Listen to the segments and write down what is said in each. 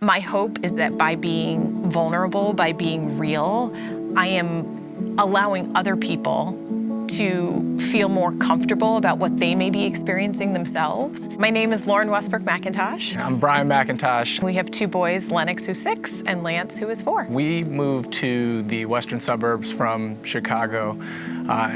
My hope is that by being vulnerable, by being real, I am allowing other people to feel more comfortable about what they may be experiencing themselves. My name is Lauren Westbrook McIntosh. I'm Brian McIntosh. We have two boys, Lennox, who's 6, and Lance, who is 4. We moved to the western suburbs from Chicago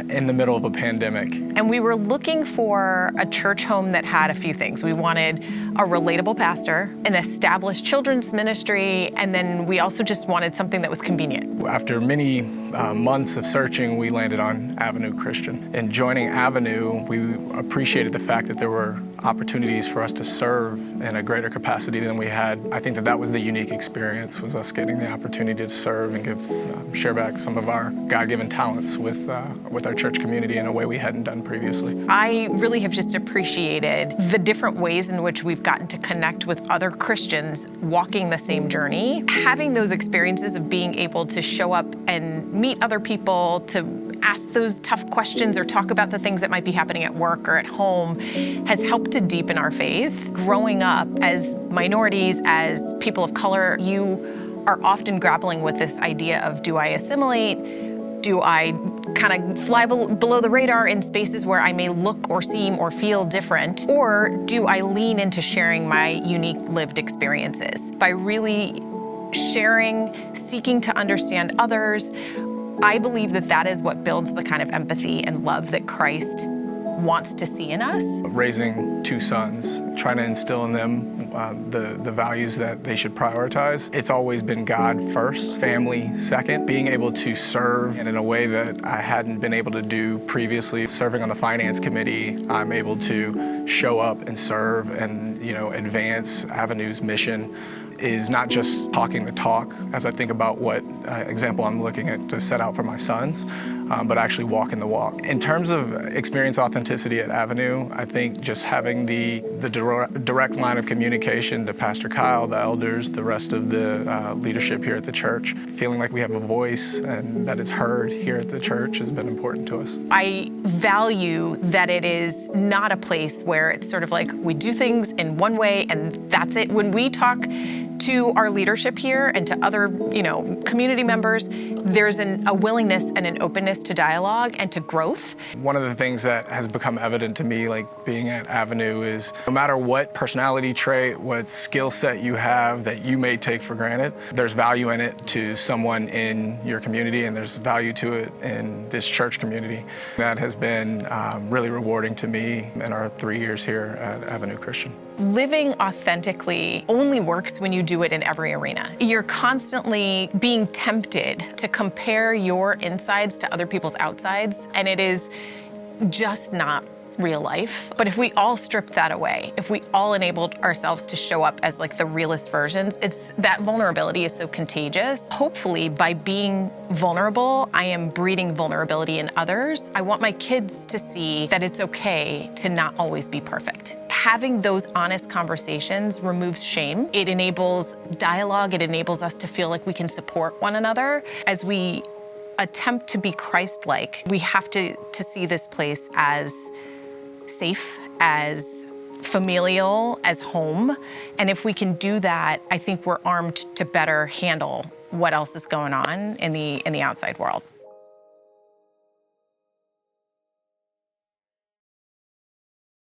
in the middle of a pandemic. And we were looking for a church home that had a few things. We wanted a relatable pastor, an established children's ministry, and then we also just wanted something that was convenient. After many months of searching, we landed on Avenue Christian. In joining Avenue, we appreciated the fact that there were opportunities for us to serve in a greater capacity than we had. I think that was the unique experience, was us getting the opportunity to serve and share back some of our God-given talents with our church community in a way we hadn't done previously. I really have just appreciated the different ways in which we've gotten to connect with other Christians walking the same journey. Having those experiences of being able to show up and meet other people, to ask those tough questions or talk about the things that might be happening at work or at home has helped to deepen our faith. Growing up as minorities, as people of color, you are often grappling with this idea of, do I assimilate? Do I kind of fly below the radar in spaces where I may look or seem or feel different? Or do I lean into sharing my unique lived experiences? By really sharing, seeking to understand others, I believe that that is what builds the kind of empathy and love that Christ wants to see in us. Raising 2 sons, trying to instill in them the values that they should prioritize. It's always been God first, family second. Being able to serve in a way that I hadn't been able to do previously. Serving on the finance committee, I'm able to show up and serve and advance Avenue's mission. Is not just talking the talk as I think about what example I'm looking at to set out for my sons, but actually walking the walk. In terms of experience authenticity at Avenue, I think just having the direct line of communication to Pastor Kyle, the elders, the rest of the leadership here at the church, feeling like we have a voice and that it's heard here at the church has been important to us. I value that it is not a place where it's sort of like we do things in one way and that's it. When we talk to our leadership here and to other, community members, there's a willingness and an openness to dialogue and to growth. One of the things that has become evident to me, like being at Avenue, is no matter what personality trait, what skill set you have that you may take for granted, there's value in it to someone in your community, and there's value to it in this church community. That has been really rewarding to me in our 3 years here at Avenue Christian. Living authentically only works when you do it in every arena. You're constantly being tempted to compare your insides to other people's outsides, and it is just not real life. But if we all stripped that away, if we all enabled ourselves to show up as like the realest versions, that vulnerability is so contagious. Hopefully by being vulnerable, I am breeding vulnerability in others. I want my kids to see that it's okay to not always be perfect. Having those honest conversations removes shame. It enables dialogue. It enables us to feel like we can support one another. As we attempt to be Christ-like, we have to see this place as safe, as familial, as home. And if we can do that, I think we're armed to better handle what else is going on in the outside world.